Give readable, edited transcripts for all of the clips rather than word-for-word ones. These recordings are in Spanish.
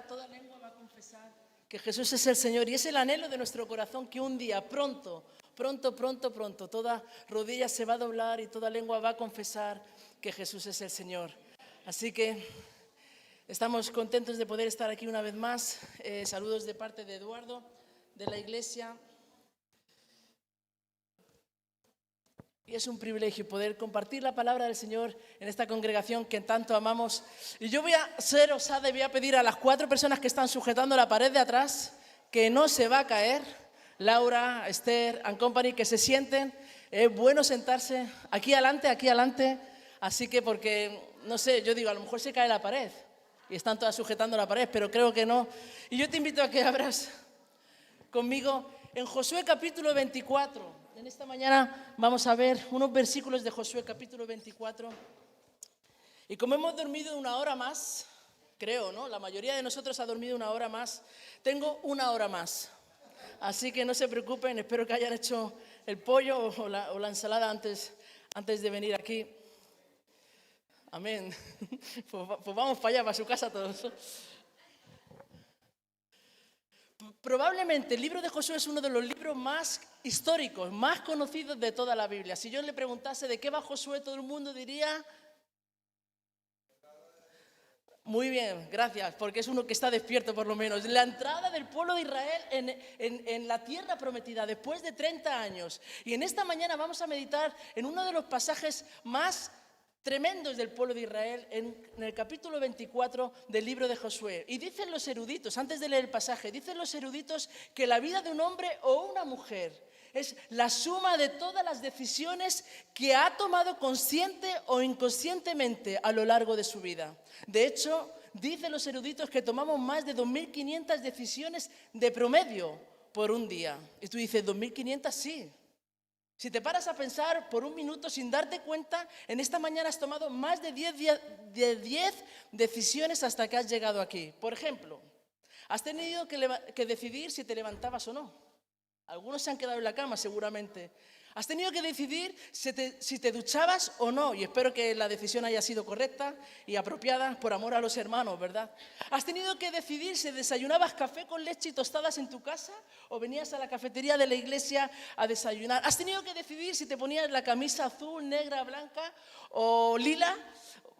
toda lengua va a confesar que Jesús es el Señor, y es el anhelo de nuestro corazón que un día, pronto, toda rodilla se va a doblar y toda lengua va a confesar que Jesús es el Señor. Así que estamos contentos de poder estar aquí una vez más. Saludos de parte de Eduardo, de la iglesia. Y es un privilegio poder compartir la palabra del Señor en esta congregación que tanto amamos. Y yo voy a ser osada y voy a pedir a las 4 personas que están sujetando la pared de atrás que no se va a caer. Laura, Esther and company, que se sienten. Es bueno sentarse aquí adelante. Así que porque, no sé, yo digo, a lo mejor se cae la pared y están todas sujetando la pared, pero creo que no. Y yo te invito a que abras conmigo en Josué capítulo 24. En esta mañana vamos a ver unos versículos de Josué capítulo 24. Y como hemos dormido una hora más, creo, ¿no? La mayoría de nosotros ha dormido una hora más. Tengo una hora más. Así que no se preocupen, espero que hayan hecho el pollo o la ensalada antes de venir aquí. Amén. Pues vamos para allá, para su casa todos. Probablemente el libro de Josué es uno de los libros más históricos, más conocidos de toda la Biblia. Si yo le preguntase de qué va Josué, todo el mundo diría... Muy bien, gracias, porque es uno que está despierto por lo menos. La entrada del pueblo de Israel en la tierra prometida después de 30 años. Y en esta mañana vamos a meditar en uno de los pasajes más tremendos del pueblo de Israel en el capítulo 24 del libro de Josué. Y dicen los eruditos, antes de leer el pasaje, dicen los eruditos que la vida de un hombre o una mujer es la suma de todas las decisiones que ha tomado consciente o inconscientemente a lo largo de su vida. De hecho, dicen los eruditos que tomamos más de 2.500 decisiones de promedio por un día. Y tú dices, ¿2.500? Sí. Si te paras a pensar por un minuto sin darte cuenta, en esta mañana has tomado más de 10 decisiones hasta que has llegado aquí. Por ejemplo, has tenido que decidir si te levantabas o no. Algunos se han quedado en la cama seguramente. Has tenido que decidir si te duchabas o no, y espero que la decisión haya sido correcta y apropiada por amor a los hermanos, ¿verdad? Has tenido que decidir si desayunabas café con leche y tostadas en tu casa o venías a la cafetería de la iglesia a desayunar. Has tenido que decidir si te ponías la camisa azul, negra, blanca o lila,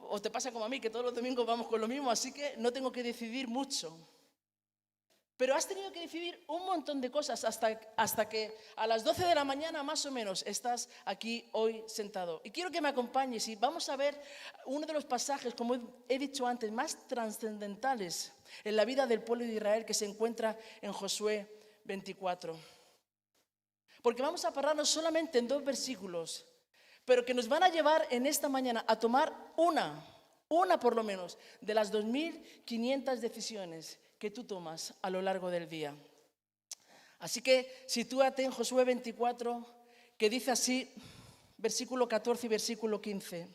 o te pasa como a mí, que todos los domingos vamos con lo mismo, así que no tengo que decidir mucho. Pero has tenido que decidir un montón de cosas hasta que a las 12 de la mañana más o menos estás aquí hoy sentado. Y quiero que me acompañes y vamos a ver uno de los pasajes, como he dicho antes, más trascendentales en la vida del pueblo de Israel que se encuentra en Josué 24. Porque vamos a pararnos solamente en 2 versículos, pero que nos van a llevar en esta mañana a tomar una por lo menos, de las 2.500 decisiones que tú tomas a lo largo del día. Así que sitúate en Josué 24, que dice así, versículo 14 y versículo 15.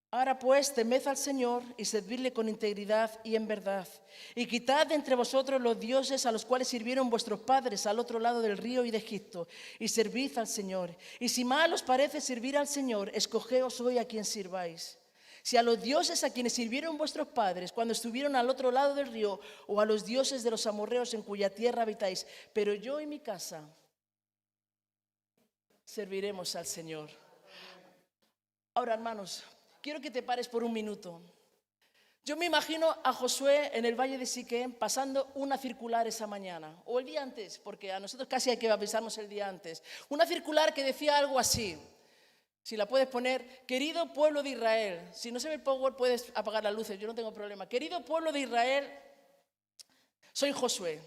Ahora pues, temed al Señor y servidle con integridad y en verdad, y quitad de entre vosotros los dioses a los cuales sirvieron vuestros padres al otro lado del río y de Egipto, y servid al Señor. Y si mal os parece servir al Señor, escogeos hoy a quien sirváis. Si a los dioses a quienes sirvieron vuestros padres cuando estuvieron al otro lado del río, o a los dioses de los amorreos en cuya tierra habitáis, pero yo y mi casa serviremos al Señor. Ahora, hermanos, quiero que te pares por un minuto. Yo me imagino a Josué en el valle de Siquem pasando una circular esa mañana, o el día antes, porque a nosotros casi hay que avisarnos el día antes. Una circular que decía algo así. Si la puedes poner, querido pueblo de Israel. Si no se ve el power, puedes apagar las luces, yo no tengo problema. Querido pueblo de Israel, soy Josué.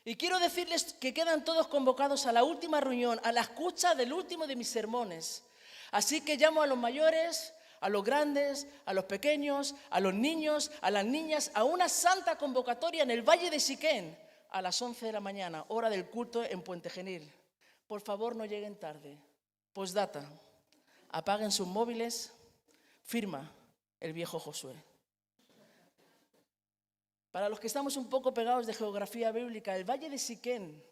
Y quiero decirles que quedan todos convocados a la última reunión, a la escucha del último de mis sermones. Así que llamo a los mayores, a los grandes, a los pequeños, a los niños, a las niñas, a una santa convocatoria en el Valle de Siquem a las 11 de la mañana, hora del culto en Puente Genil. Por favor, no lleguen tarde. Postdata. Apaguen sus móviles, firma el viejo Josué. Para los que estamos un poco pegados de geografía bíblica, el Valle de Siquem,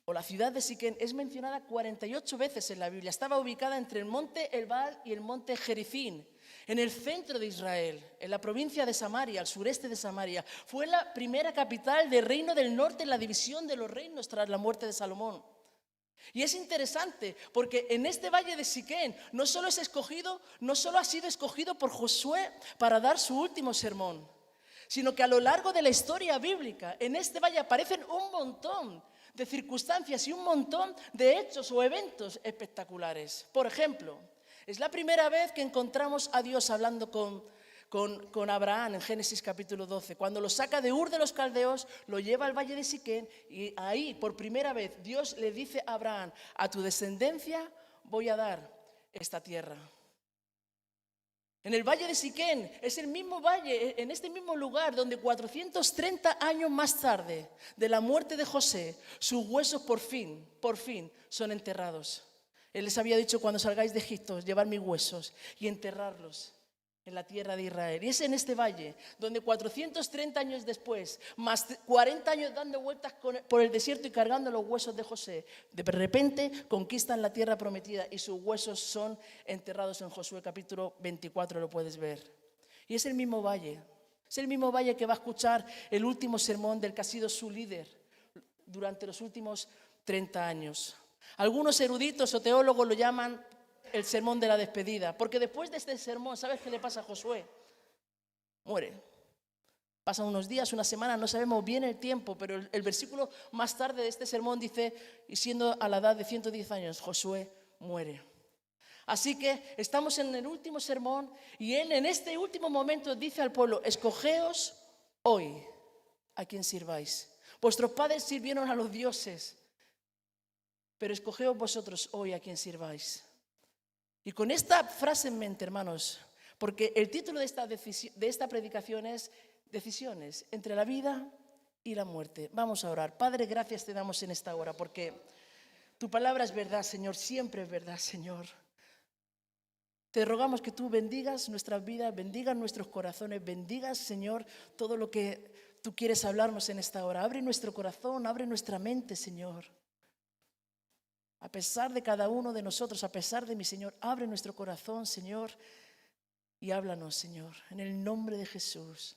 o la ciudad de Siquem, es mencionada 48 veces en la Biblia. Estaba ubicada entre el monte Ebal y el monte Gerizim. en el centro de Israel, en la provincia de Samaria, al sureste de Samaria. Fue la primera capital del reino del norte en la división de los reinos tras la muerte de Salomón. Y es interesante porque en este valle de Siquén no solo ha sido escogido por Josué para dar su último sermón, sino que a lo largo de la historia bíblica, en este valle aparecen un montón de circunstancias y un montón de hechos o eventos espectaculares. Por ejemplo, es la primera vez que encontramos a Dios hablando con Abraham en Génesis capítulo 12. Cuando lo saca de Ur de los Caldeos, lo lleva al valle de Siquén y ahí por primera vez Dios le dice a Abraham: a tu descendencia voy a dar esta tierra. En el valle de Siquén es el mismo valle, en este mismo lugar donde 430 años más tarde de la muerte de José, sus huesos por fin son enterrados. Él les había dicho: cuando salgáis de Egipto, llevad mis huesos y enterrarlos en la tierra de Israel. Y es en este valle donde 430 años después, más 40 años dando vueltas por el desierto y cargando los huesos de José, de repente conquistan la tierra prometida y sus huesos son enterrados en Josué capítulo 24, lo puedes ver. Y es el mismo valle que va a escuchar el último sermón del que ha sido su líder durante los últimos 30 años. Algunos eruditos o teólogos lo llaman el sermón de la despedida, porque después de este sermón, ¿sabes qué le pasa a Josué? Muere. Pasan unos días, una semana, no sabemos bien el tiempo, pero el versículo más tarde de este sermón dice: y siendo a la edad de 110 años, Josué muere. Así que estamos en el último sermón y él en este último momento dice al pueblo: escogeos hoy a quien sirváis. Vuestros padres sirvieron a los dioses, pero escogeos vosotros hoy a quien sirváis. Y con esta frase en mente, hermanos, porque el título de esta predicación es Decisiones entre la vida y la muerte. Vamos a orar. Padre, gracias te damos en esta hora, porque tu palabra es verdad, Señor, siempre es verdad, Señor. Te rogamos que tú bendigas nuestras vidas, bendigas nuestros corazones, bendigas, Señor, todo lo que tú quieres hablarnos en esta hora. Abre nuestro corazón, abre nuestra mente, Señor. A pesar de cada uno de nosotros, a pesar de mi Señor, abre nuestro corazón, Señor, y háblanos, Señor, en el nombre de Jesús.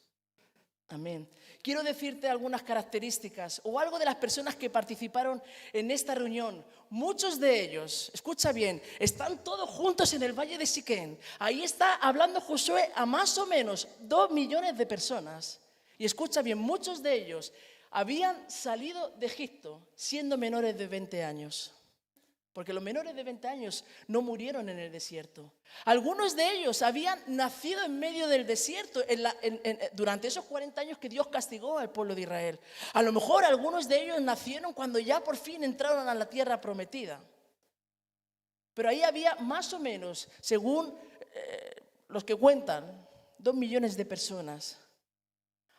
Amén. Quiero decirte algunas características o algo de las personas que participaron en esta reunión. Muchos de ellos, escucha bien, están todos juntos en el valle de Siquén. Ahí está hablando Josué a más o menos 2 millones de personas. Y escucha bien, muchos de ellos habían salido de Egipto siendo menores de 20 años. Porque los menores de 20 años no murieron en el desierto. Algunos de ellos habían nacido en medio del desierto durante esos 40 años que Dios castigó al pueblo de Israel. A lo mejor algunos de ellos nacieron cuando ya por fin entraron a la tierra prometida. Pero ahí había más o menos, según los que cuentan, 2 millones de personas.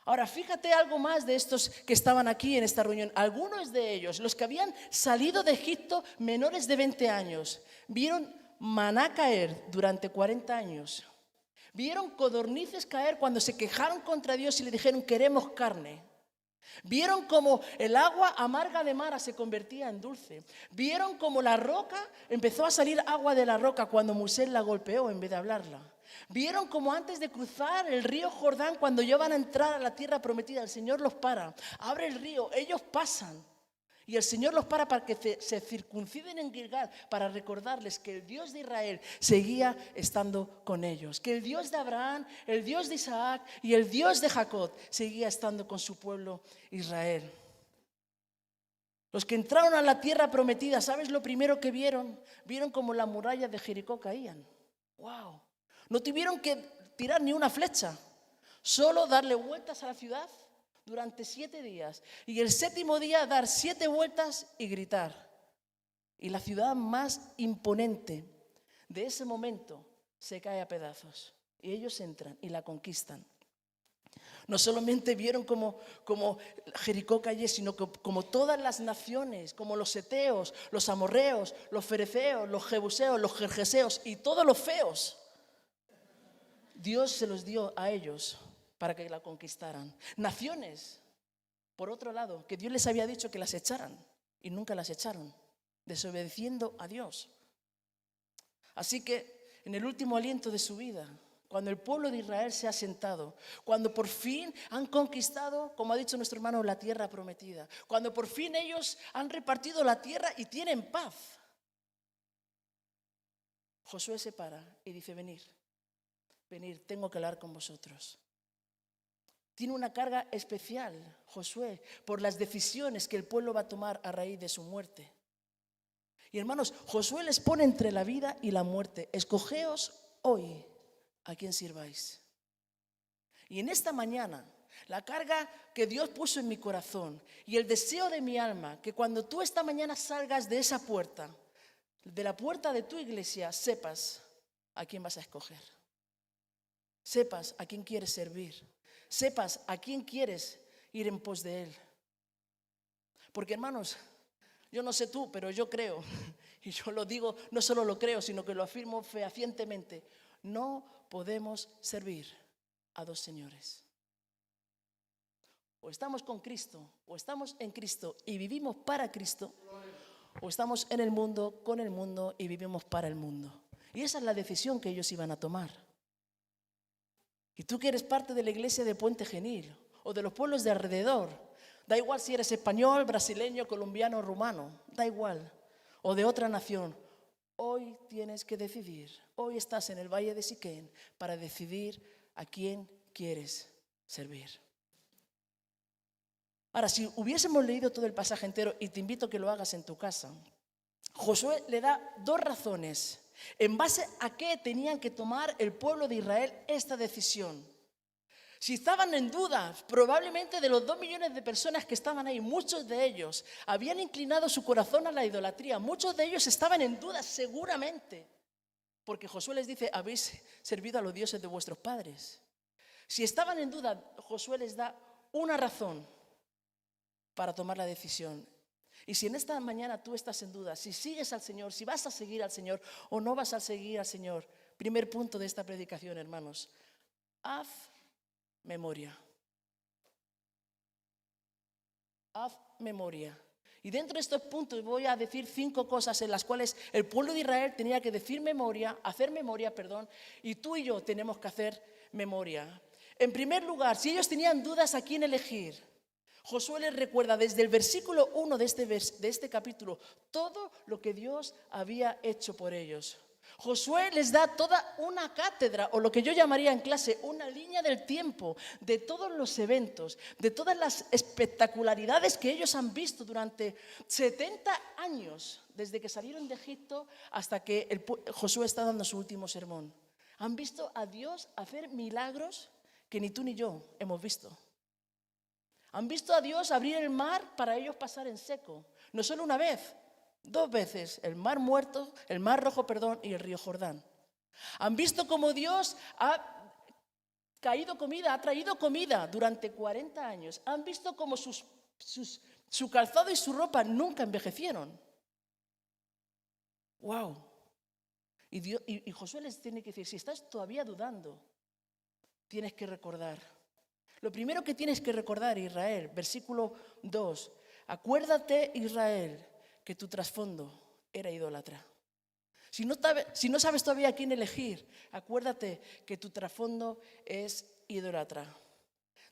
Ahora, fíjate algo más de estos que estaban aquí en esta reunión. Algunos de ellos, los que habían salido de Egipto menores de 20 años, vieron maná caer durante 40 años. Vieron codornices caer cuando se quejaron contra Dios y le dijeron: queremos carne. Vieron cómo el agua amarga de Mara se convertía en dulce. Vieron cómo la roca empezó a salir agua de la roca cuando Moisés la golpeó en vez de hablarla. Vieron cómo antes de cruzar el río Jordán, cuando ya van a entrar a la tierra prometida, el Señor los para, abre el río, ellos pasan. Y el Señor los para que se circunciden en Gilgal, para recordarles que el Dios de Israel seguía estando con ellos. Que el Dios de Abraham, el Dios de Isaac y el Dios de Jacob seguía estando con su pueblo Israel. Los que entraron a la tierra prometida, ¿sabes lo primero que vieron? Vieron como las murallas de Jericó caían. ¡Wow! No tuvieron que tirar ni una flecha, solo darle vueltas a la ciudad durante 7 días. Y el 7º día dar 7 vueltas y gritar. Y la ciudad más imponente de ese momento se cae a pedazos. Y ellos entran y la conquistan. No solamente vieron como Jericó cayó, sino como todas las naciones, como los heteos, los amorreos, los fereceos, los jebuseos, los gergeseos y todos los feos, Dios se los dio a ellos para que la conquistaran. Naciones, por otro lado, que Dios les había dicho que las echaran y nunca las echaron, desobedeciendo a Dios. Así que en el último aliento de su vida, Cuando el pueblo de Israel se ha sentado, cuando por fin han conquistado, como ha dicho nuestro hermano, la tierra prometida, cuando por fin ellos han repartido la tierra y tienen paz, Josué se para y dice: venid, tengo que hablar con vosotros. Tiene una carga especial, Josué, por las decisiones que el pueblo va a tomar a raíz de su muerte. Y hermanos, Josué les pone entre la vida y la muerte. Escogeos hoy a quién sirváis. Y en esta mañana, la carga que Dios puso en mi corazón y el deseo de mi alma, que cuando tú esta mañana salgas de esa puerta, de la puerta de tu iglesia, sepas a quién vas a escoger. Sepas a quién quieres servir. Sepas a quién quieres ir en pos de Él. Porque hermanos, yo no sé tú, pero yo creo, y yo lo digo, no solo lo creo, sino que lo afirmo fehacientemente, no podemos servir a dos señores. O estamos con Cristo, o estamos en Cristo y vivimos para Cristo, o estamos en el mundo, con el mundo y vivimos para el mundo. Y esa es la decisión que ellos iban a tomar. Y tú que eres parte de la iglesia de Puente Genil o de los pueblos de alrededor, da igual si eres español, brasileño, colombiano, rumano, da igual, o de otra nación, hoy tienes que decidir, hoy estás en el Valle de Siquén para decidir a quién quieres servir. Ahora, si hubiésemos leído todo el pasaje entero, y te invito a que lo hagas en tu casa, Josué le da dos razones en base a qué tenían que tomar el pueblo de Israel esta decisión. Si estaban en duda, probablemente de los 2 millones de personas que estaban ahí, muchos de ellos habían inclinado su corazón a la idolatría. Muchos de ellos estaban en duda seguramente, porque Josué les dice: habéis servido a los dioses de vuestros padres. Si estaban en duda, Josué les da una razón para tomar la decisión. Y si en esta mañana tú estás en duda, si sigues al Señor, si vas a seguir al Señor o no vas a seguir al Señor, primer punto de esta predicación, hermanos: haz memoria. Haz memoria. Y dentro de estos puntos voy a decir 5 cosas en las cuales el pueblo de Israel tenía que hacer memoria, y tú y yo tenemos que hacer memoria. En primer lugar, si ellos tenían dudas a quién elegir, Josué les recuerda desde el versículo 1 de este capítulo todo lo que Dios había hecho por ellos. Josué les da toda una cátedra, o lo que yo llamaría en clase una línea del tiempo, de todos los eventos, de todas las espectacularidades que ellos han visto durante 70 años, desde que salieron de Egipto hasta que Josué está dando su último sermón. Han visto a Dios hacer milagros que ni tú ni yo hemos visto. Han visto a Dios abrir el mar para ellos pasar en seco. No solo una vez, 2 veces, el mar rojo, y el río Jordán. Han visto cómo Dios ha traído comida durante 40 años. Han visto cómo su calzado y su ropa nunca envejecieron. ¡Wow! Y Josué les tiene que decir: si estás todavía dudando, tienes que recordar. Lo primero que tienes que recordar, Israel, versículo 2, acuérdate, Israel, que tu trasfondo era idólatra. Si no sabes todavía a quién elegir, acuérdate que tu trasfondo es idólatra.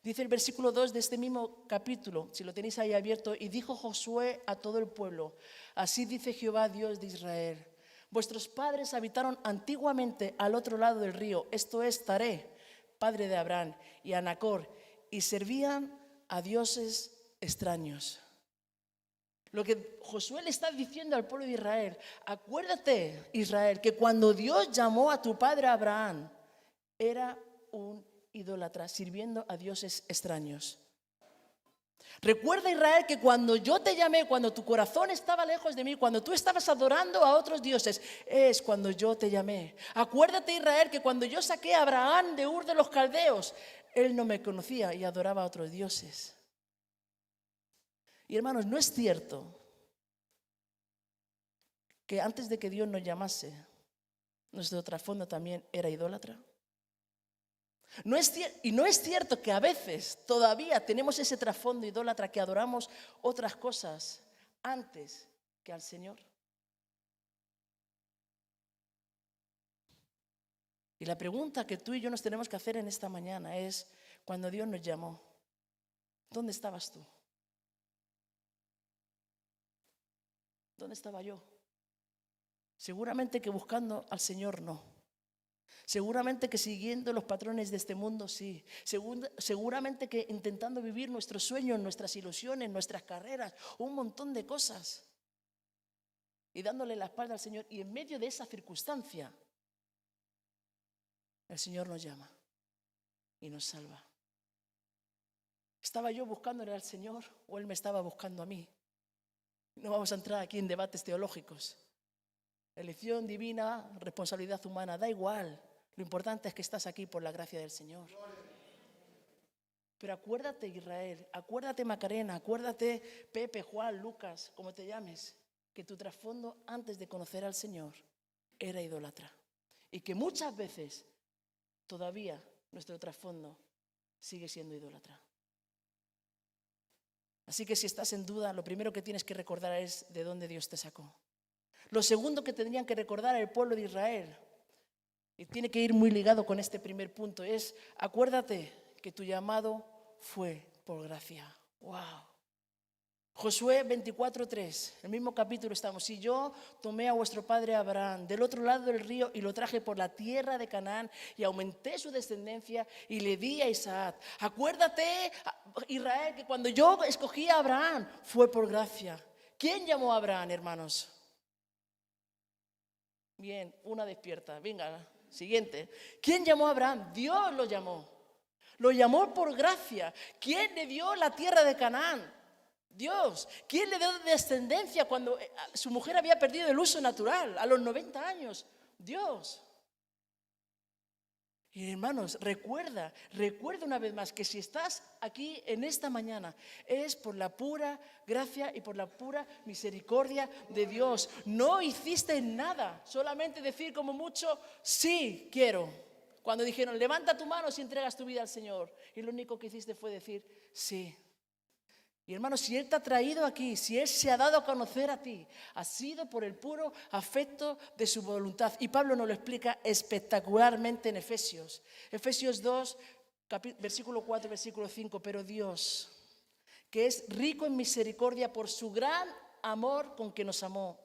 Dice el versículo 2 de este mismo capítulo, si lo tenéis ahí abierto: y dijo Josué a todo el pueblo: así dice Jehová, Dios de Israel, vuestros padres habitaron antiguamente al otro lado del río, esto es Taré, padre de Abraham, y a Nacor, y servían a dioses extraños. Lo que Josué le está diciendo al pueblo de Israel: acuérdate, Israel, que cuando Dios llamó a tu padre Abraham, era un idólatra, sirviendo a dioses extraños. Recuerda, Israel, que cuando yo te llamé, cuando tu corazón estaba lejos de mí, cuando tú estabas adorando a otros dioses, es cuando yo te llamé. Acuérdate, Israel, que cuando yo saqué a Abraham de Ur de los Caldeos, él no me conocía y adoraba a otros dioses. Y hermanos, ¿no es cierto que antes de que Dios nos llamase, nuestro trasfondo también era idólatra? No es cierto que a veces todavía tenemos ese trasfondo idólatra, que adoramos otras cosas antes que al Señor. Y la pregunta que tú y yo nos tenemos que hacer en esta mañana es, cuando Dios nos llamó, ¿dónde estabas tú? ¿Dónde estaba yo? Seguramente que buscando al Señor no. Seguramente que siguiendo los patrones de este mundo sí. Seguramente que intentando vivir nuestros sueños, nuestras ilusiones, nuestras carreras, un montón de cosas. Y dándole la espalda al Señor. Y en medio de esa circunstancia, el Señor nos llama y nos salva. ¿Estaba yo buscándole al Señor o Él me estaba buscando a mí? No vamos a entrar aquí en debates teológicos. Elección divina, responsabilidad humana, da igual. Lo importante es que estás aquí por la gracia del Señor. Pero acuérdate, Israel, acuérdate, Macarena, acuérdate, Pepe, Juan, Lucas, como te llames, que tu trasfondo antes de conocer al Señor era idólatra. Y que muchas veces todavía nuestro trasfondo sigue siendo idólatra. Así que si estás en duda, lo primero que tienes que recordar es de dónde Dios te sacó. Lo segundo que tendrían que recordar el pueblo de Israel, y tiene que ir muy ligado con este primer punto, es acuérdate que tu llamado fue por gracia. ¡Wow! Josué 24:3, el mismo capítulo estamos. Y yo tomé a vuestro padre Abraham del otro lado del río y lo traje por la tierra de Canaán y aumenté su descendencia y le di a Isaac. Acuérdate, Israel, que cuando yo escogí a Abraham fue por gracia. ¿Quién llamó a Abraham, hermanos? Bien, una despierta. Venga, siguiente. ¿Quién llamó a Abraham? Dios lo llamó. Lo llamó por gracia. ¿Quién le dio la tierra de Canaán? Dios. ¿Quién le dio descendencia cuando su mujer había perdido el uso natural a los 90 años? Dios. Y hermanos, recuerda una vez más que si estás aquí en esta mañana es por la pura gracia y por la pura misericordia de Dios. No hiciste nada, solamente decir como mucho, sí quiero. Cuando dijeron, levanta tu mano si entregas tu vida al Señor. Y lo único que hiciste fue decir, sí. Y hermanos, si Él te ha traído aquí, si Él se ha dado a conocer a ti, ha sido por el puro afecto de su voluntad. Y Pablo nos lo explica espectacularmente en Efesios. Efesios 2, versículo 4, versículo 5. Pero Dios, que es rico en misericordia por su gran amor con que nos amó,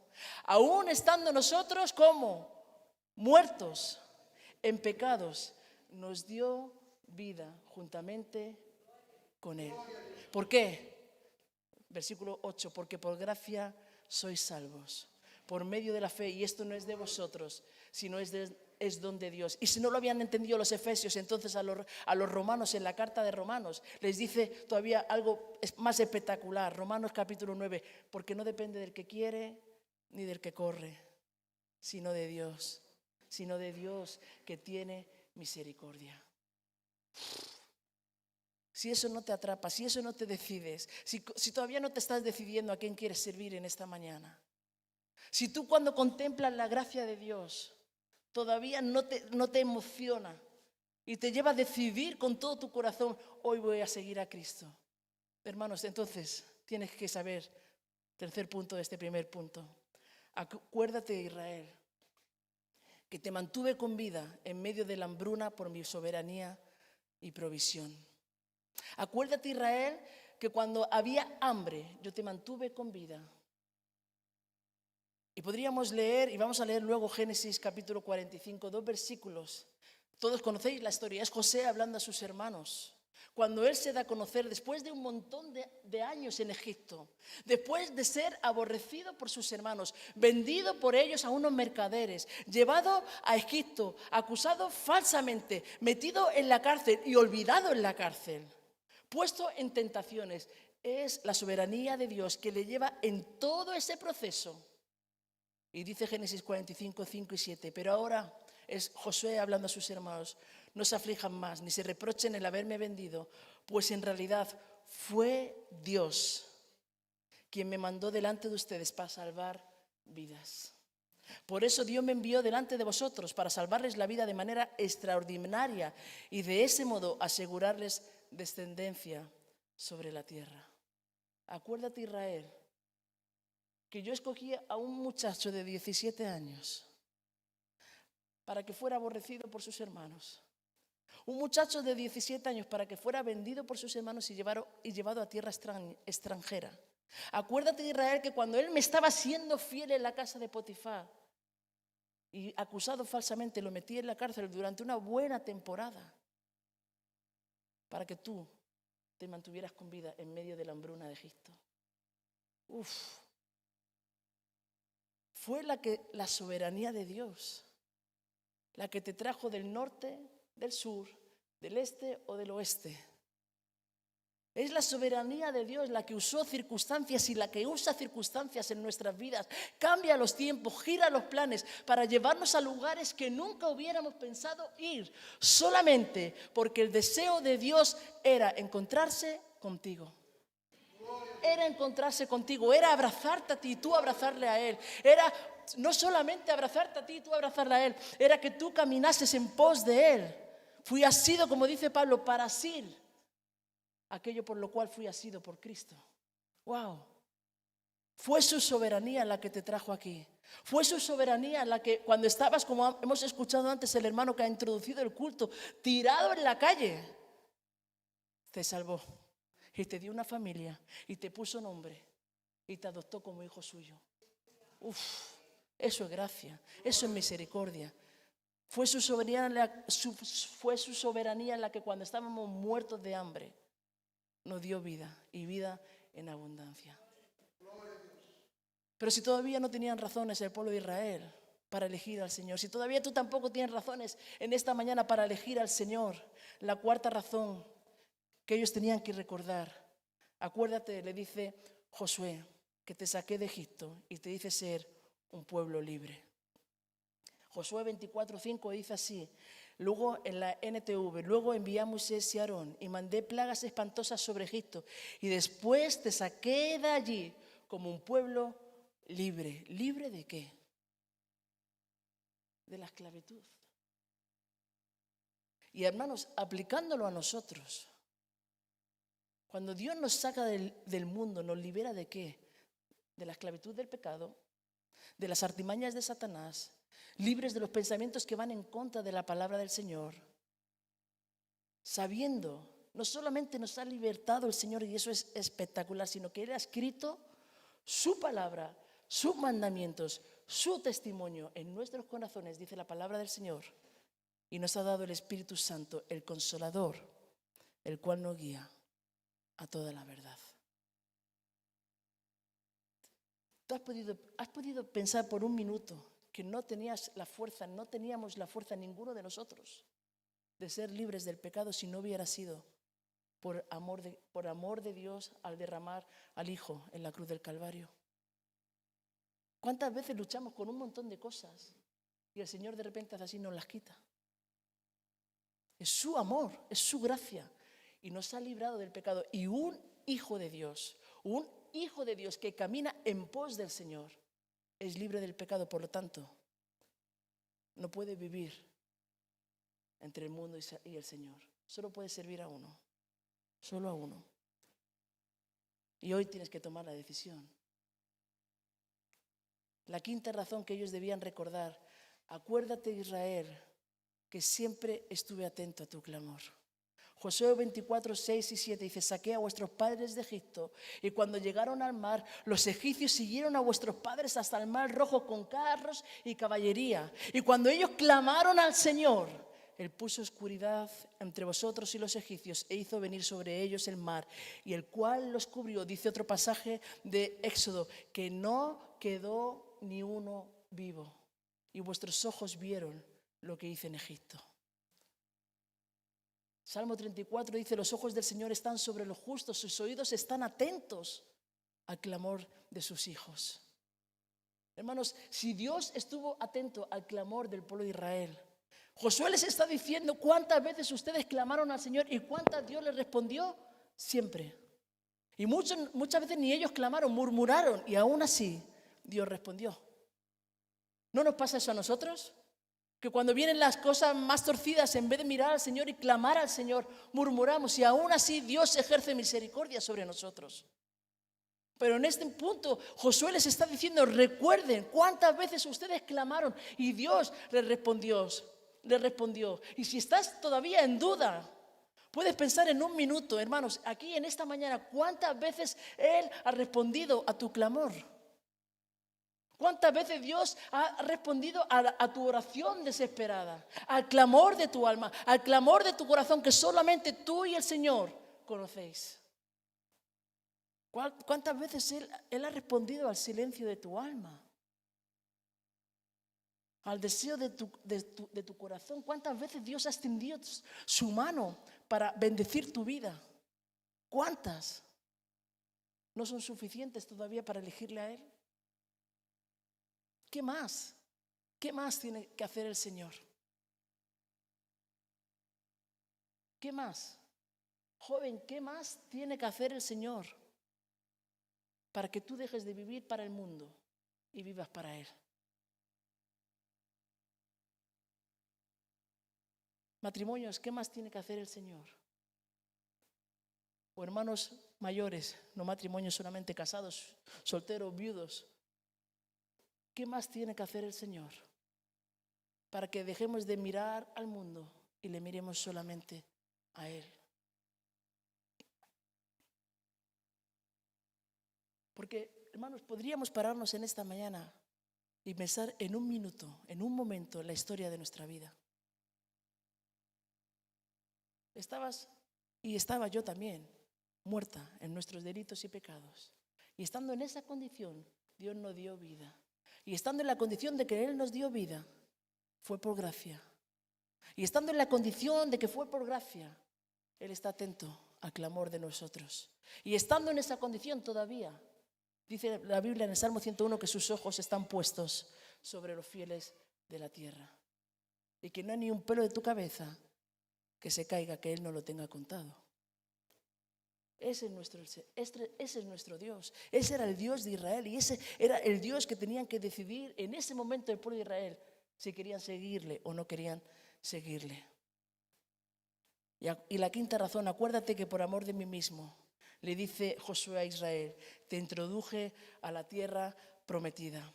aún estando nosotros como muertos en pecados, nos dio vida juntamente con Él. ¿Por qué? Versículo 8, porque por gracia sois salvos, por medio de la fe, y esto no es de vosotros, sino es don de Dios. Y si no lo habían entendido los efesios, entonces a los romanos, en la carta de Romanos, les dice todavía algo más espectacular. Romanos capítulo 9, porque no depende del que quiere ni del que corre, sino de Dios que tiene misericordia. Si eso no te atrapa, si eso no te decides, si todavía no te estás decidiendo a quién quieres servir en esta mañana, si tú cuando contemplas la gracia de Dios todavía no te emociona y te lleva a decidir con todo tu corazón, hoy voy a seguir a Cristo. Hermanos, entonces tienes que saber, tercer punto de este primer punto, acuérdate, Israel, que te mantuve con vida en medio de la hambruna por mi soberanía y provisión. Acuérdate, Israel, que cuando había hambre, yo te mantuve con vida. Y podríamos leer, y vamos a leer luego Génesis capítulo 45, 2 versículos. Todos conocéis la historia, es José hablando a sus hermanos. Cuando él se da a conocer, después de un montón de años en Egipto, después de ser aborrecido por sus hermanos, vendido por ellos a unos mercaderes, llevado a Egipto, acusado falsamente, metido en la cárcel y olvidado en la cárcel, puesto en tentaciones, es la soberanía de Dios que le lleva en todo ese proceso. Y dice Génesis 45, 5 y 7, pero ahora es Josué hablando a sus hermanos, no se aflijan más, ni se reprochen el haberme vendido, pues en realidad fue Dios quien me mandó delante de ustedes para salvar vidas. Por eso Dios me envió delante de vosotros para salvarles la vida de manera extraordinaria y de ese modo asegurarles descendencia sobre la tierra. Acuérdate, Israel, que yo escogí a un muchacho de 17 años para que fuera aborrecido por sus hermanos. Un muchacho de 17 años para que fuera vendido por sus hermanos y llevado a tierra extranjera. Acuérdate de Israel que cuando él me estaba siendo fiel en la casa de Potifar y acusado falsamente, lo metí en la cárcel durante una buena temporada para que tú te mantuvieras con vida en medio de la hambruna de Egipto. Fue la soberanía de Dios la que te trajo del norte, del sur, del este o del oeste. Es la soberanía de Dios la que usó circunstancias y la que usa circunstancias en nuestras vidas. Cambia los tiempos, gira los planes para llevarnos a lugares que nunca hubiéramos pensado ir, solamente porque el deseo de Dios era encontrarse contigo. Era encontrarse contigo, era abrazarte a ti y tú abrazarle a Él. Era no solamente abrazarte a ti y tú abrazarle a Él, era que tú caminases en pos de Él. Fui asido, como dice Pablo, para asir aquello por lo cual fui asido por Cristo. ¡Wow! Fue su soberanía la que te trajo aquí. Fue su soberanía la que cuando estabas, como hemos escuchado antes, el hermano que ha introducido el culto, tirado en la calle, te salvó y te dio una familia y te puso nombre y te adoptó como hijo suyo. Eso es gracia, eso es misericordia. Fue su soberanía en la que cuando estábamos muertos de hambre nos dio vida y vida en abundancia. Pero si todavía no tenían razones el pueblo de Israel para elegir al Señor, si todavía tú tampoco tienes razones en esta mañana para elegir al Señor, la cuarta razón que ellos tenían que recordar, acuérdate, le dice Josué, que te saqué de Egipto y te hice ser un pueblo libre. Josué 24:5 dice así. Luego en la NTV, luego envié a Moisés y Aarón y mandé plagas espantosas sobre Egipto y después te saqué de allí como un pueblo libre. ¿Libre de qué? De la esclavitud. Y hermanos, aplicándolo a nosotros, cuando Dios nos saca del mundo, ¿nos libera de qué? De la esclavitud del pecado, de las artimañas de Satanás, libres de los pensamientos que van en contra de la palabra del Señor, sabiendo, no solamente nos ha libertado el Señor y eso es espectacular, sino que Él ha escrito su palabra, sus mandamientos, su testimonio en nuestros corazones, dice la palabra del Señor, y nos ha dado el Espíritu Santo, el Consolador, el cual nos guía a toda la verdad. ¿Tú has podido pensar por un minuto que no tenías la fuerza, no teníamos la fuerza ninguno de nosotros de ser libres del pecado si no hubiera sido por amor de Dios al derramar al Hijo en la cruz del Calvario? ¿Cuántas veces luchamos con un montón de cosas y el Señor de repente hace así y nos las quita? Es su amor, es su gracia y nos ha librado del pecado. Y un hijo de Dios que camina en pos del Señor es libre del pecado, por lo tanto, no puede vivir entre el mundo y el Señor. Solo puede servir a uno, solo a uno. Y hoy tienes que tomar la decisión. La quinta razón que ellos debían recordar, acuérdate, Israel, que siempre estuve atento a tu clamor. Josué 24:6-7 dice, saqué a vuestros padres de Egipto y cuando llegaron al mar, los egipcios siguieron a vuestros padres hasta el mar rojo con carros y caballería. Y cuando ellos clamaron al Señor, Él puso oscuridad entre vosotros y los egipcios e hizo venir sobre ellos el mar, y el cual los cubrió, dice otro pasaje de Éxodo, que no quedó ni uno vivo. Y vuestros ojos vieron lo que hice en Egipto. Salmo 34 dice, los ojos del Señor están sobre los justos, sus oídos están atentos al clamor de sus hijos. Hermanos, si Dios estuvo atento al clamor del pueblo de Israel, Josué les está diciendo cuántas veces ustedes clamaron al Señor y cuántas Dios les respondió, siempre. Y muchas veces ni ellos clamaron, murmuraron y aún así Dios respondió. ¿No nos pasa eso a nosotros? Que cuando vienen las cosas más torcidas, en vez de mirar al Señor y clamar al Señor, murmuramos y aún así Dios ejerce misericordia sobre nosotros. Pero en este punto Josué les está diciendo, recuerden cuántas veces ustedes clamaron y Dios les respondió. Y si estás todavía en duda, puedes pensar en un minuto, hermanos, aquí en esta mañana, cuántas veces Él ha respondido a tu clamor. ¿Cuántas veces Dios ha respondido a tu oración desesperada? Al clamor de tu alma, al clamor de tu corazón que solamente tú y el Señor conocéis. ¿Cuántas veces Él ha respondido al silencio de tu alma? Al deseo de tu corazón. ¿Cuántas veces Dios ha extendido su mano para bendecir tu vida? ¿Cuántas? ¿No son suficientes todavía para elegirle a Él? ¿Qué más? ¿Qué más tiene que hacer el Señor? ¿Qué más? Joven, ¿qué más tiene que hacer el Señor para que tú dejes de vivir para el mundo y vivas para Él? Matrimonios, ¿qué más tiene que hacer el Señor? O hermanos mayores, no matrimonios solamente casados, solteros, viudos. ¿Qué más tiene que hacer el Señor para que dejemos de mirar al mundo y le miremos solamente a Él? Porque, hermanos, podríamos pararnos en esta mañana y pensar en un minuto, en un momento, en la historia de nuestra vida. Estaba yo también, muerta en nuestros delitos y pecados. Y estando en esa condición, Dios nos dio vida. Y estando en la condición de que Él nos dio vida, fue por gracia. Y estando en la condición de que fue por gracia, Él está atento al clamor de nosotros. Y estando en esa condición todavía, dice la Biblia en el Salmo 101 que sus ojos están puestos sobre los fieles de la tierra. Y que no hay ni un pelo de tu cabeza que se caiga, que Él no lo tenga contado. Ese es nuestro Dios. Ese era el Dios de Israel y ese era el Dios que tenían que decidir en ese momento el pueblo de Israel si querían seguirle o no querían seguirle. Y la quinta razón, acuérdate que por amor de mí mismo, le dice Josué a Israel, te introduje a la tierra prometida.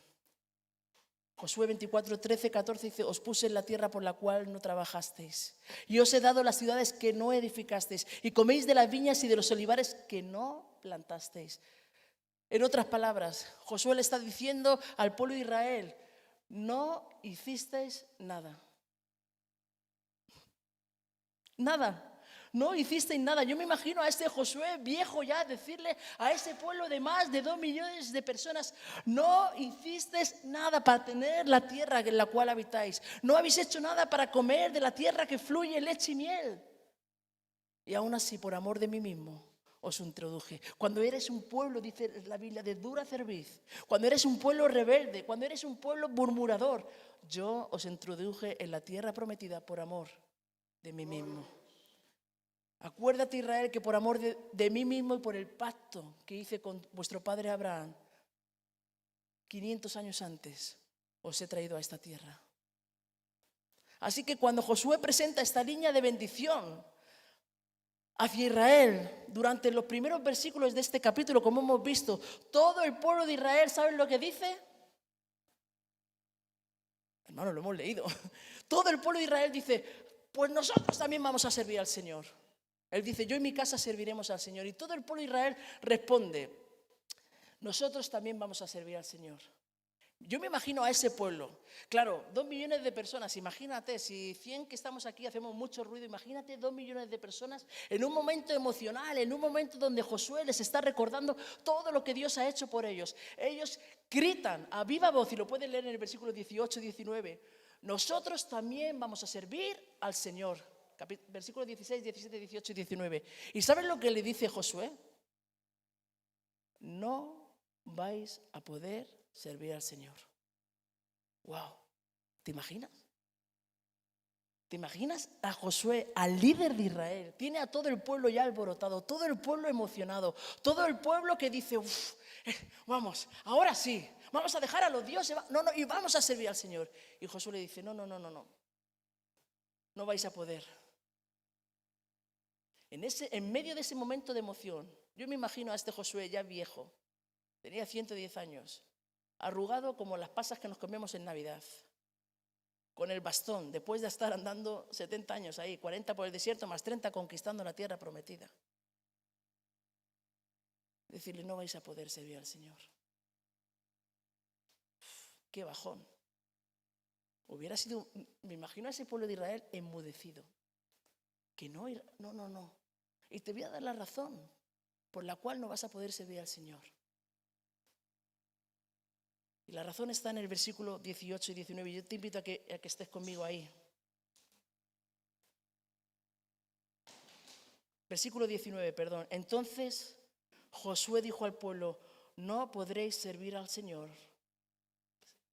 Josué 24, 13, 14 dice, os puse en la tierra por la cual no trabajasteis. Y os he dado las ciudades que no edificasteis. Y coméis de las viñas y de los olivares que no plantasteis. En otras palabras, Josué le está diciendo al pueblo de Israel, no hicisteis nada. Nada. No hicisteis nada. Yo me imagino a este Josué viejo ya decirle a ese pueblo de más de 2 millones de personas, no hicisteis nada para tener la tierra en la cual habitáis. No habéis hecho nada para comer de la tierra que fluye leche y miel. Y aún así, por amor de mí mismo, os introduje. Cuando eres un pueblo, dice la Biblia, de dura cerviz, cuando eres un pueblo rebelde, cuando eres un pueblo murmurador, yo os introduje en la tierra prometida por amor de mí mismo. Acuérdate, Israel, que por amor de mí mismo y por el pacto que hice con vuestro padre Abraham, 500 años antes, os he traído a esta tierra. Así que cuando Josué presenta esta línea de bendición hacia Israel, durante los primeros versículos de este capítulo, como hemos visto, todo el pueblo de Israel, ¿saben lo que dice? Hermano, lo hemos leído. Todo el pueblo de Israel dice, pues nosotros también vamos a servir al Señor. Él dice, yo y mi casa serviremos al Señor. Y todo el pueblo de Israel responde, nosotros también vamos a servir al Señor. Yo me imagino a ese pueblo. Claro, 2 millones de personas. Imagínate, si 100 que estamos aquí hacemos mucho ruido, imagínate 2 millones de personas en un momento emocional, en un momento donde Josué les está recordando todo lo que Dios ha hecho por ellos. Ellos gritan a viva voz, y lo pueden leer en el versículo 18 y 19, nosotros también vamos a servir al Señor. Versículos 16, 17, 18 y 19. ¿Y saben lo que le dice Josué? No vais a poder servir al Señor. ¡Wow! ¿Te imaginas? ¿Te imaginas a Josué, al líder de Israel? Tiene a todo el pueblo ya alborotado, todo el pueblo emocionado, todo el pueblo que dice, vamos, ahora sí, vamos a dejar a los dioses, y vamos a servir al Señor. Y Josué le dice, no vais a poder. En medio de ese momento de emoción, yo me imagino a este Josué ya viejo, Tenía 110 años, arrugado como las pasas que nos comemos en Navidad, con el bastón, después de estar andando 70 años ahí, 40 por el desierto, más 30 conquistando la tierra prometida. Decirle, no vais a poder servir al Señor. Qué bajón. Hubiera sido, me imagino a ese pueblo de Israel enmudecido. Que no. Y te voy a dar la razón por la cual no vas a poder servir al Señor. Y la razón está en el versículo 18 y 19. Yo te invito a que estés conmigo ahí. Versículo 19, perdón. Entonces Josué dijo al pueblo, no podréis servir al Señor.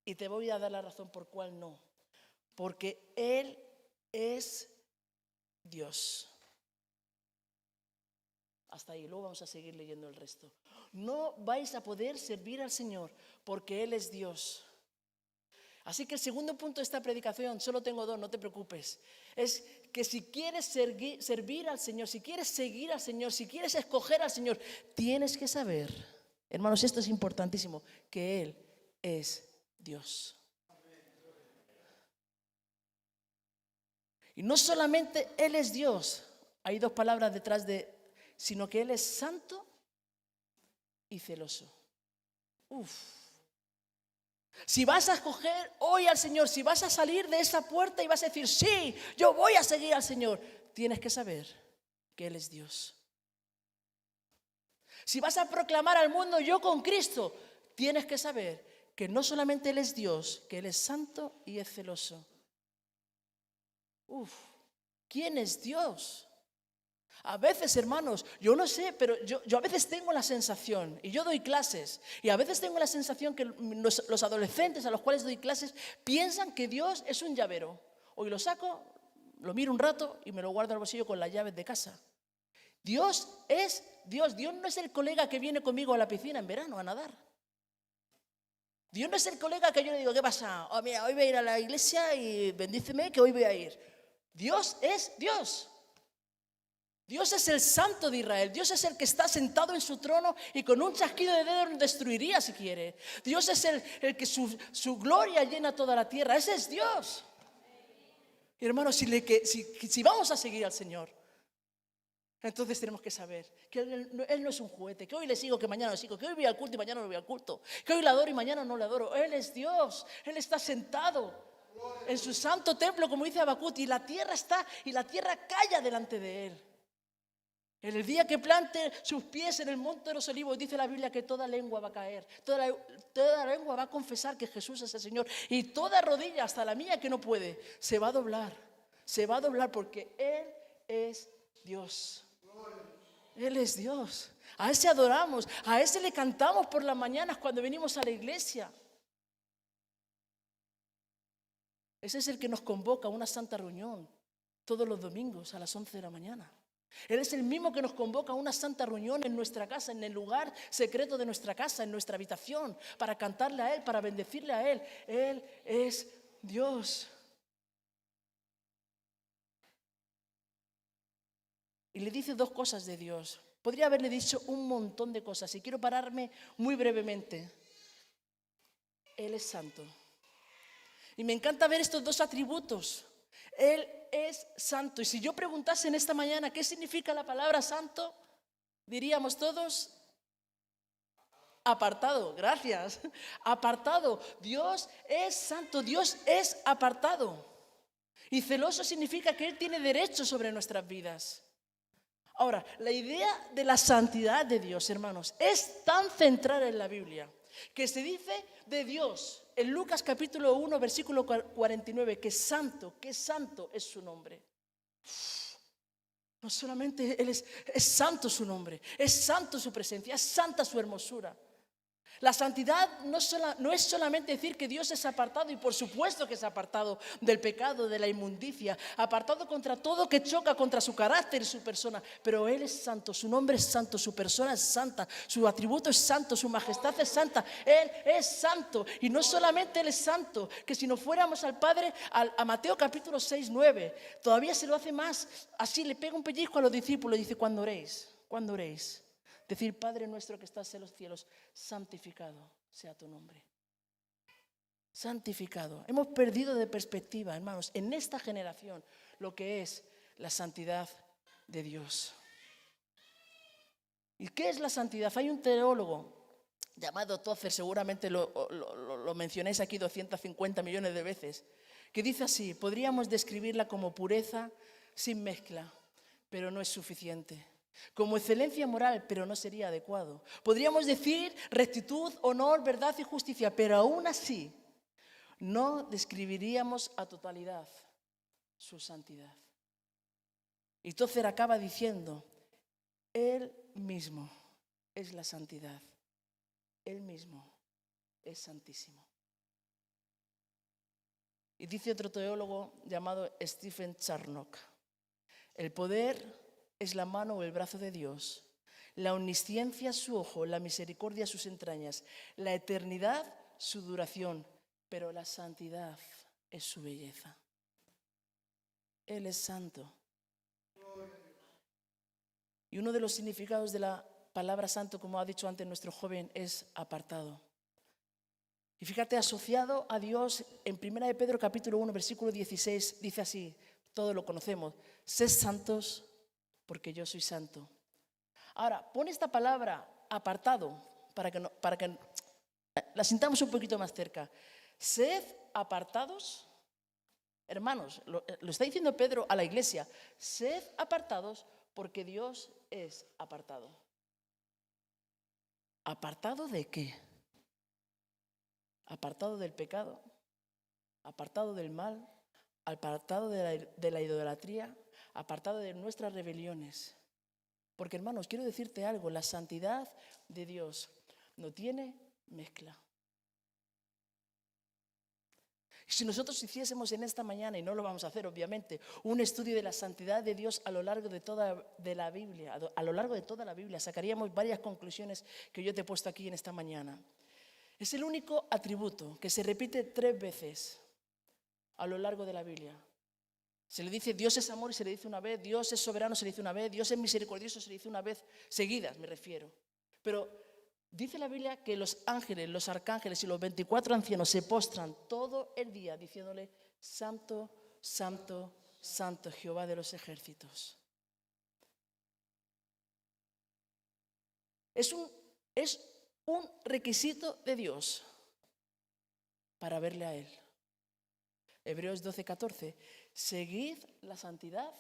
Y te voy a dar la razón por cuál no. Porque Él es Dios. Hasta ahí, luego vamos a seguir leyendo el resto. No vais a poder servir al Señor porque Él es Dios. Así que el segundo punto de esta predicación, solo tengo dos, no te preocupes, es que si quieres servir al Señor, si quieres seguir al Señor, si quieres escoger al Señor, tienes que saber, hermanos, esto es importantísimo, que Él es Dios. Y no solamente Él es Dios, hay dos palabras detrás de, sino que Él es santo y celoso. Si vas a escoger hoy al Señor, si vas a salir de esa puerta y vas a decir, sí, yo voy a seguir al Señor, tienes que saber que Él es Dios. Si vas a proclamar al mundo, yo con Cristo, tienes que saber que no solamente Él es Dios, que Él es santo y es celoso. ¿Quién es Dios? A veces, hermanos, yo no sé, pero yo a veces tengo la sensación, y yo doy clases, y a veces tengo la sensación que los adolescentes a los cuales doy clases piensan que Dios es un llavero. Hoy lo saco, lo miro un rato y me lo guardo al bolsillo con las llaves de casa. Dios es Dios. Dios no es el colega que viene conmigo a la piscina en verano a nadar. Dios no es el colega que yo le digo, ¿qué pasa? Oh, mira, hoy voy a ir a la iglesia y bendíceme que hoy voy a ir. Dios es Dios. Dios es el santo de Israel. Dios es el que está sentado en su trono y con un chasquido de dedos destruiría si quiere. Dios es el que su gloria llena toda la tierra. Ese es Dios. Y hermanos, si vamos a seguir al Señor, entonces tenemos que saber que Él no es un juguete, que hoy le sigo, que mañana lo sigo, que hoy voy al culto y mañana no voy al culto, que hoy le adoro y mañana no le adoro. Él es Dios. Él está sentado en su santo templo, como dice Habacuc, y la tierra calla delante de Él. En el día que plante sus pies en el monte de los olivos, dice la Biblia que toda lengua va a caer, toda lengua va a confesar que Jesús es el Señor, y toda rodilla, hasta la mía que no puede, se va a doblar porque Él es Dios. Él es Dios. A ese adoramos, a ese le cantamos por las mañanas cuando venimos a la iglesia. Ese es el que nos convoca a una santa reunión todos los domingos a las 11 de la mañana. Él es el mismo que nos convoca a una santa reunión en nuestra casa, en el lugar secreto de nuestra casa, en nuestra habitación, para cantarle a Él, para bendecirle a Él. Él es Dios. Y le dice dos cosas de Dios. Podría haberle dicho un montón de cosas y quiero pararme muy brevemente. Él es santo. Y me encanta ver estos dos atributos. Él es santo. Y si yo preguntase en esta mañana qué significa la palabra santo, diríamos todos, apartado. Gracias. Apartado. Dios es santo. Dios es apartado. Y celoso significa que Él tiene derecho sobre nuestras vidas. Ahora, la idea de la santidad de Dios, hermanos, es tan central en la Biblia que se dice de Dios en Lucas capítulo 1, versículo 49, que santo es su nombre. No solamente Él es santo su nombre, es santo su presencia, es santa su hermosura. La santidad no es solamente decir que Dios es apartado, y por supuesto que es apartado del pecado, de la inmundicia, apartado contra todo que choca contra su carácter y su persona, pero Él es santo, su nombre es santo, su persona es santa, su atributo es santo, su majestad es santa. Él es santo, y no solamente Él es santo, que si nos fuéramos al Padre, a Mateo capítulo 6, 9, todavía se lo hace más, así le pega un pellizco a los discípulos y dice, cuando oréis, Decir, Padre nuestro que estás en los cielos, santificado sea tu nombre. Santificado. Hemos perdido de perspectiva, hermanos, en esta generación, lo que es la santidad de Dios. ¿Y qué es la santidad? Hay un teólogo llamado Tozer, seguramente lo mencionéis aquí 250 millones de veces, que dice así: podríamos describirla como pureza sin mezcla, pero no es suficiente. Como excelencia moral, pero no sería adecuado. Podríamos decir rectitud, honor, verdad y justicia, pero aún así no describiríamos a totalidad su santidad. Y Tozer acaba diciendo, Él mismo es la santidad. Él mismo es santísimo. Y dice otro teólogo llamado Stephen Charnock, el poder es la mano o el brazo de Dios, la omnisciencia su ojo, la misericordia sus entrañas, la eternidad su duración, pero la santidad es su belleza. Él es santo. Y uno de los significados de la palabra santo, como ha dicho antes nuestro joven, es apartado. Y fíjate, asociado a Dios, en 1 de Pedro capítulo 1, versículo 16, dice así, todos lo conocemos, sed santos porque yo soy santo. Ahora, pon esta palabra apartado para que la sintamos un poquito más cerca. Sed apartados, hermanos, lo está diciendo Pedro a la iglesia, sed apartados porque Dios es apartado. ¿Apartado de qué? Apartado del pecado, apartado del mal, apartado de la idolatría, apartado de nuestras rebeliones. Porque, hermanos, quiero decirte algo, la santidad de Dios no tiene mezcla. Si nosotros hiciésemos en esta mañana, y no lo vamos a hacer obviamente, un estudio de la santidad de Dios a lo largo de toda la Biblia, a lo largo de toda la Biblia, sacaríamos varias conclusiones que yo te he puesto aquí en esta mañana. Es el único atributo que se repite 3 veces a lo largo de la Biblia. Se le dice Dios es amor y se le dice una vez, Dios es soberano se le dice una vez, Dios es misericordioso se le dice una vez, seguidas me refiero. Pero dice la Biblia que los ángeles, los arcángeles y los 24 ancianos se postran todo el día diciéndole santo, santo, santo Jehová de los ejércitos. Es un requisito de Dios para verle a Él. Hebreos 12:14, seguid la santidad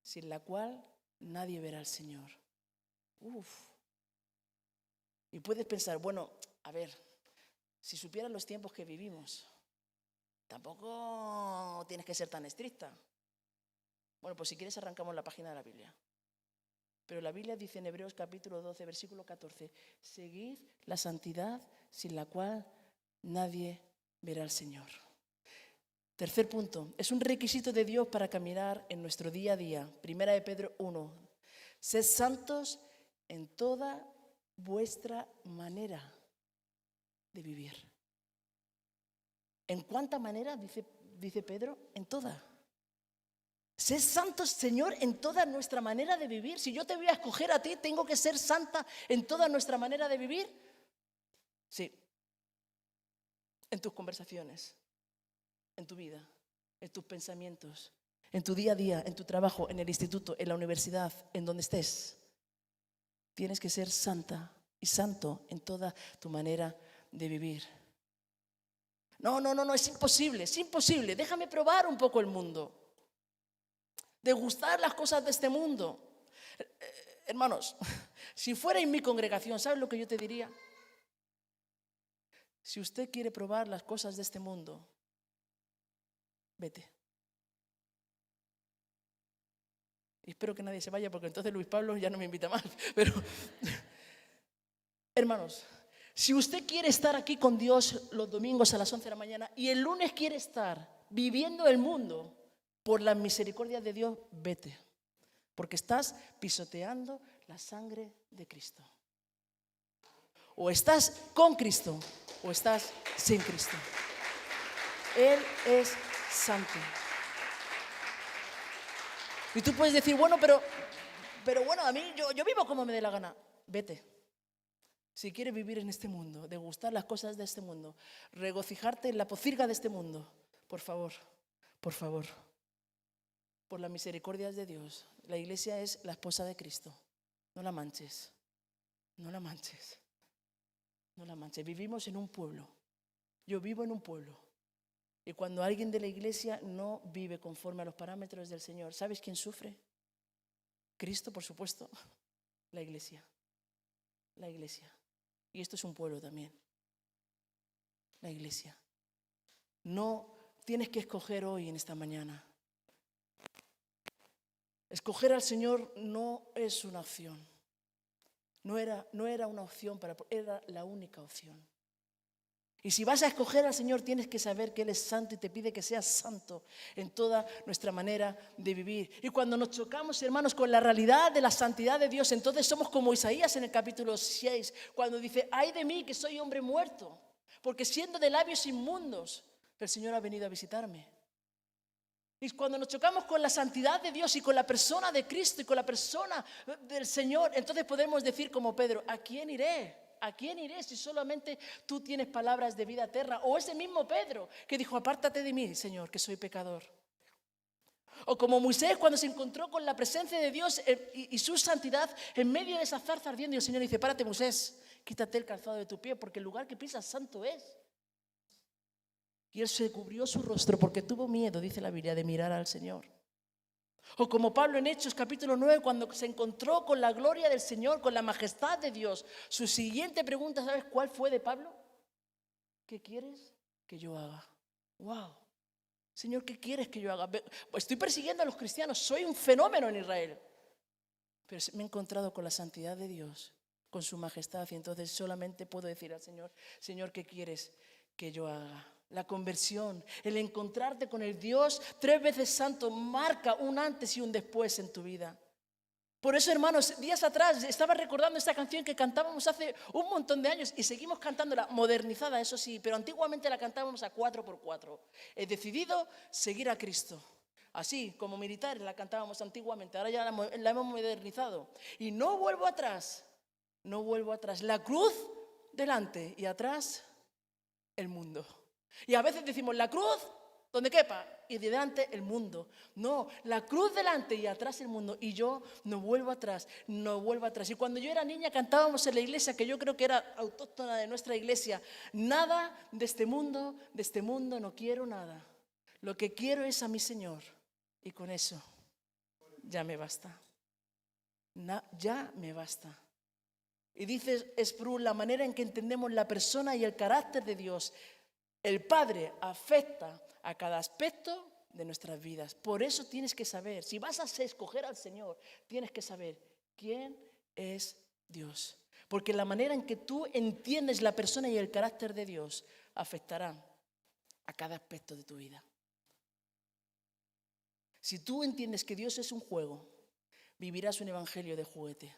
sin la cual nadie verá al Señor. Y puedes pensar, bueno, a ver, si supieras los tiempos que vivimos, tampoco tienes que ser tan estricta. Bueno, pues si quieres arrancamos la página de la Biblia. Pero la Biblia dice en Hebreos capítulo 12, versículo 14, seguid la santidad sin la cual nadie verá al Señor. Tercer punto, es un requisito de Dios para caminar en nuestro día a día. 1 de Pedro 1, sed santos en toda vuestra manera de vivir. ¿En cuánta manera? Dice Pedro, en toda. Sed santos, Señor, en toda nuestra manera de vivir. Si yo te voy a escoger a ti, ¿tengo que ser santa en toda nuestra manera de vivir? Sí. En tus conversaciones, en tu vida, en tus pensamientos, en tu día a día, en tu trabajo, en el instituto, en la universidad, en donde estés. Tienes que ser santa y santo en toda tu manera de vivir. No, es imposible. Déjame probar un poco el mundo. Degustar las cosas de este mundo. Hermanos, si fuera en mi congregación, ¿sabes lo que yo te diría? Si usted quiere probar las cosas de este mundo, vete. Y espero que nadie se vaya porque entonces Luis Pablo ya no me invita más. Pero, hermanos, si usted quiere estar aquí con Dios los domingos a las 11 de la mañana y el lunes quiere estar viviendo el mundo por la misericordia de Dios, vete. Porque estás pisoteando la sangre de Cristo. O estás con Cristo o estás sin Cristo. Él es santo. Y tú puedes decir, bueno, pero bueno, a mí yo vivo como me dé la gana. vete. Si quieres vivir en este mundo, degustar las cosas de este mundo, regocijarte en la pocilga de este mundo, por favor, por las misericordias de Dios, la iglesia es la esposa de Cristo. No la manches, no la manches, no la manches. Vivimos en un pueblo. Yo vivo en un pueblo. Y cuando alguien de la iglesia no vive conforme a los parámetros del Señor, ¿sabes quién sufre? Cristo, por supuesto. La iglesia. La iglesia. Y esto es un pueblo también. La iglesia. No tienes que escoger hoy en esta mañana. Escoger al Señor no es una opción. No era una opción, era la única opción. Y si vas a escoger al Señor, tienes que saber que Él es santo y te pide que seas santo en toda nuestra manera de vivir. Y cuando nos chocamos, hermanos, con la realidad de la santidad de Dios, entonces somos como Isaías en el capítulo 6, cuando dice, ay de mí que soy hombre muerto, porque siendo de labios inmundos, el Señor ha venido a visitarme. Y cuando nos chocamos con la santidad de Dios y con la persona de Cristo y con la persona del Señor, entonces podemos decir como Pedro, ¿a quién iré? ¿A quién iré si solamente tú tienes palabras de vida eterna? O ese mismo Pedro que dijo, apártate de mí, Señor, que soy pecador. O como Moisés cuando se encontró con la presencia de Dios y su santidad en medio de esa zarza ardiendo, y el Señor dice, párate Moisés, quítate el calzado de tu pie porque el lugar que pisas santo es. Y él se cubrió su rostro porque tuvo miedo, dice la Biblia, de mirar al Señor. O como Pablo en Hechos capítulo 9, cuando se encontró con la gloria del Señor, con la majestad de Dios, su siguiente pregunta, ¿sabes cuál fue de Pablo? ¿Qué quieres que yo haga? ¡Wow! Señor, ¿qué quieres que yo haga? Pues estoy persiguiendo a los cristianos, soy un fenómeno en Israel. Pero me he encontrado con la santidad de Dios, con su majestad, y entonces solamente puedo decir al Señor, Señor, ¿qué quieres que yo haga? La conversión, el encontrarte con el Dios 3 veces santo marca un antes y un después en tu vida. Por eso, hermanos, días atrás estaba recordando esta canción que cantábamos hace un montón de años y seguimos cantándola, modernizada, eso sí, pero antiguamente la cantábamos a 4x4. He decidido seguir a Cristo. Así, como militares la cantábamos antiguamente, ahora ya la hemos modernizado. Y no vuelvo atrás, no vuelvo atrás. La cruz delante y atrás el mundo. Y a veces decimos, la cruz donde quepa y delante el mundo. No, la cruz delante y atrás el mundo. Y yo no vuelvo atrás, no vuelvo atrás. Y cuando yo era niña cantábamos en la iglesia, que yo creo que era autóctona de nuestra iglesia, nada de este mundo no quiero nada. Lo que quiero es a mi Señor. Y con eso ya me basta. Ya me basta. Y dice Sproul, la manera en que entendemos la persona y el carácter de Dios, el Padre afecta a cada aspecto de nuestras vidas. Por eso tienes que saber, si vas a escoger al Señor, tienes que saber quién es Dios. Porque la manera en que tú entiendes la persona y el carácter de Dios afectará a cada aspecto de tu vida. Si tú entiendes que Dios es un juego, vivirás un evangelio de juguete.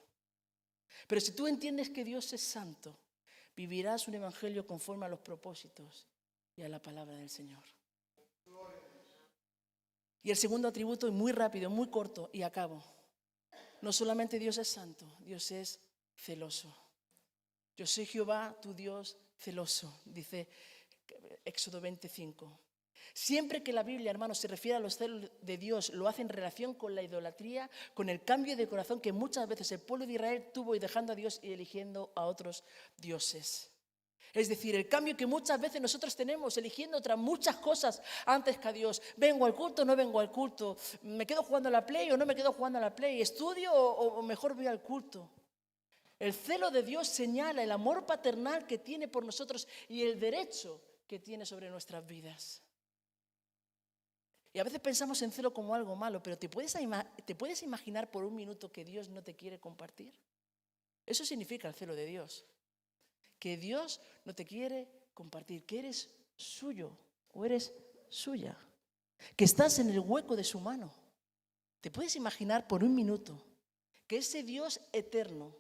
Pero si tú entiendes que Dios es santo, vivirás un evangelio conforme a los propósitos y a la palabra del Señor. Y el segundo atributo es muy rápido, muy corto y acabo. No solamente Dios es santo, Dios es celoso. Yo soy Jehová, tu Dios celoso, dice Éxodo 25. Siempre que la Biblia, hermanos, se refiere a los celos de Dios, lo hace en relación con la idolatría, con el cambio de corazón que muchas veces el pueblo de Israel tuvo y dejando a Dios y eligiendo a otros dioses. Es decir, el cambio que muchas veces nosotros tenemos, eligiendo otras muchas cosas antes que a Dios. ¿Vengo al culto o no vengo al culto? ¿Me quedo jugando a la Play o no me quedo jugando a la Play? ¿Estudio o mejor voy al culto? El celo de Dios señala el amor paternal que tiene por nosotros y el derecho que tiene sobre nuestras vidas. Y a veces pensamos en celo como algo malo, pero ¿te puedes imaginar por un minuto que Dios no te quiere compartir? Eso significa el celo de Dios. Que Dios no te quiere compartir, que eres suyo o eres suya, que estás en el hueco de su mano. ¿Te puedes imaginar por un minuto que ese Dios eterno,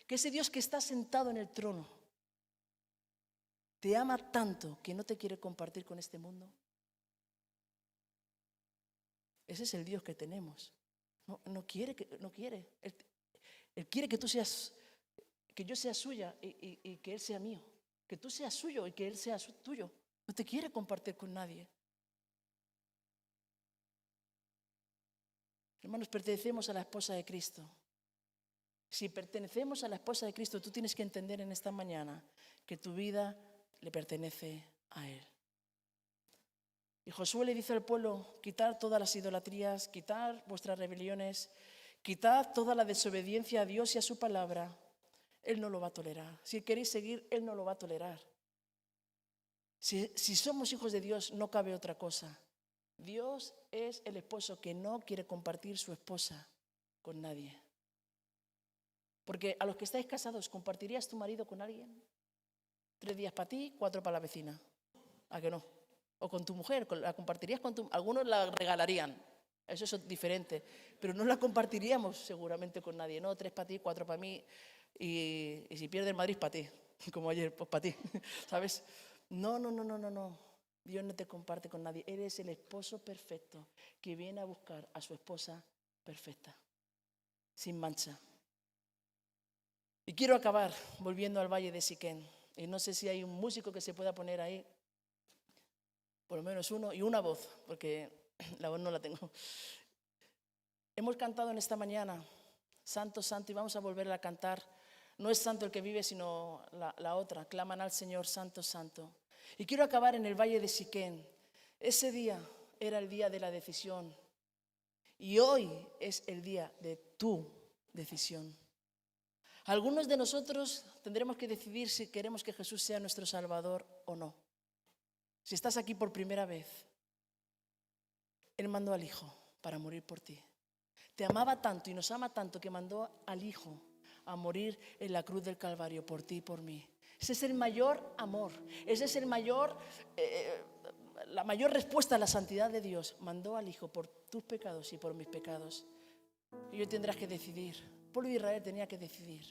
que ese Dios que está sentado en el trono, te ama tanto que no te quiere compartir con este mundo? Ese es el Dios que tenemos. No quiere. Él quiere que tú seas que yo sea suya y que Él sea mío. Que tú seas suyo y que Él sea tuyo. No te quiere compartir con nadie. Hermanos, pertenecemos a la esposa de Cristo. Si pertenecemos a la esposa de Cristo, tú tienes que entender en esta mañana que tu vida le pertenece a Él. Y Josué le dice al pueblo, quitad todas las idolatrías, quitad vuestras rebeliones, quitad toda la desobediencia a Dios y a su palabra. Él no lo va a tolerar. Si queréis seguir, Él no lo va a tolerar. Si somos hijos de Dios, no cabe otra cosa. Dios es el esposo que no quiere compartir su esposa con nadie. Porque a los que estáis casados, ¿compartirías tu marido con alguien? 3 días para ti, 4 para la vecina. ¿A que no? O con tu mujer, ¿la compartirías con tu...? Algunos la regalarían, eso es diferente. Pero no la compartiríamos seguramente con nadie. No, 3 para ti, 4 para mí. Y si pierde el Madrid, para ti. Como ayer, pues para ti. ¿Sabes? No. Dios no te comparte con nadie. Eres el esposo perfecto que viene a buscar a su esposa perfecta, sin mancha. Y quiero acabar volviendo al Valle de Siquén. Y no sé si hay un músico que se pueda poner ahí, por lo menos uno, y una voz, porque la voz no la tengo. Hemos cantado en esta mañana, Santo, Santo, y vamos a volver a cantar. No es santo el que vive, sino la otra. Claman al Señor, Santo, Santo. Y quiero acabar en el Valle de Siquén. Ese día era el día de la decisión. Y hoy es el día de tu decisión. Algunos de nosotros tendremos que decidir si queremos que Jesús sea nuestro Salvador o no. Si estás aquí por primera vez, Él mandó al Hijo para morir por ti. Te amaba tanto y nos ama tanto que mandó al Hijo a morir en la cruz del Calvario por ti y por mí. Ese es el mayor amor, ese es la mayor respuesta a la santidad de Dios. Mandó al Hijo por tus pecados y por mis pecados. Y hoy tendrás que decidir. El pueblo de Israel tenía que decidir.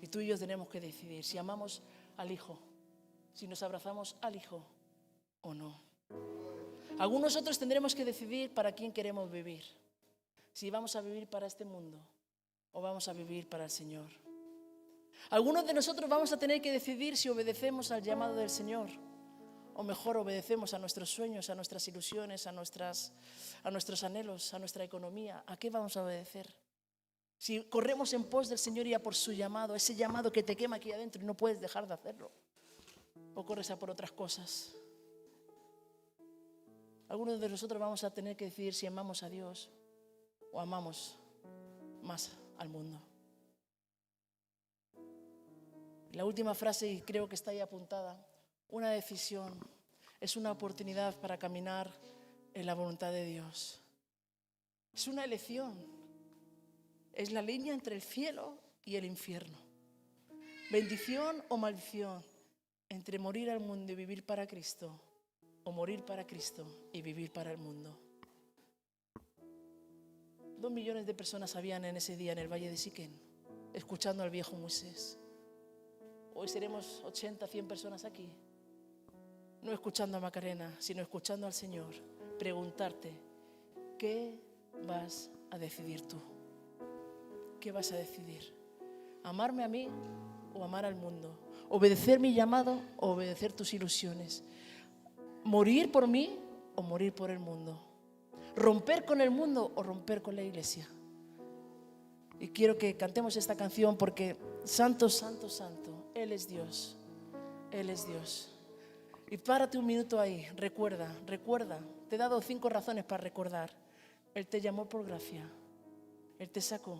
Y tú y yo tenemos que decidir si amamos al Hijo, si nos abrazamos al Hijo o no. Algunos otros tendremos que decidir para quién queremos vivir. Si vamos a vivir para este mundo o vamos a vivir para el Señor. Algunos de nosotros vamos a tener que decidir si obedecemos al llamado del Señor o mejor obedecemos a nuestros sueños, a nuestras ilusiones, a nuestros anhelos, a nuestra economía. ¿A qué vamos a obedecer? Si corremos en pos del Señor y a por su llamado, ese llamado que te quema aquí adentro y no puedes dejar de hacerlo, o corres a por otras cosas. Algunos de nosotros vamos a tener que decidir si amamos a Dios o amamos más al mundo. La última frase, y creo que está ahí apuntada, una decisión es una oportunidad para caminar en la voluntad de Dios. Es una elección, es la línea entre el cielo y el infierno. Bendición o maldición, entre morir al mundo y vivir para Cristo, o morir para Cristo y vivir para el mundo. 2 millones de personas habían en ese día en el Valle de Siquén, escuchando al viejo Moisés. Hoy seremos 80, 100 personas aquí, no escuchando a Macarena, sino escuchando al Señor, preguntarte, ¿qué vas a decidir tú? ¿Qué vas a decidir? ¿Amarme a mí o amar al mundo? ¿Obedecer mi llamado o obedecer tus ilusiones? ¿Morir por mí o morir por el mundo? ¿Romper con el mundo o romper con la iglesia? Y quiero que cantemos esta canción porque Santo, Santo, Santo, Él es Dios, Él es Dios. Y párate un minuto ahí, recuerda, te he dado 5 razones para recordar. Él te llamó por gracia, Él te sacó,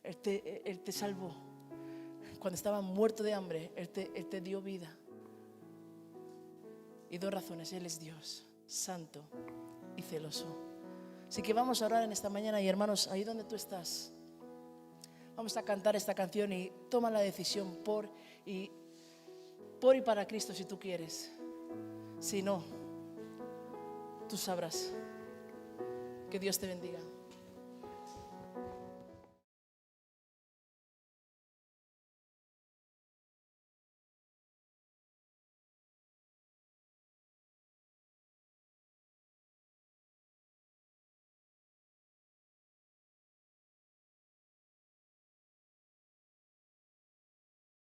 Él te salvó. Cuando estabas muerto de hambre, Él te dio vida. Y 2 razones, Él es Dios, santo y celoso. Así que vamos a orar en esta mañana y hermanos, ahí donde tú estás, vamos a cantar esta canción y toma la decisión por y para Cristo si tú quieres. Si no, tú sabrás. Que Dios te bendiga.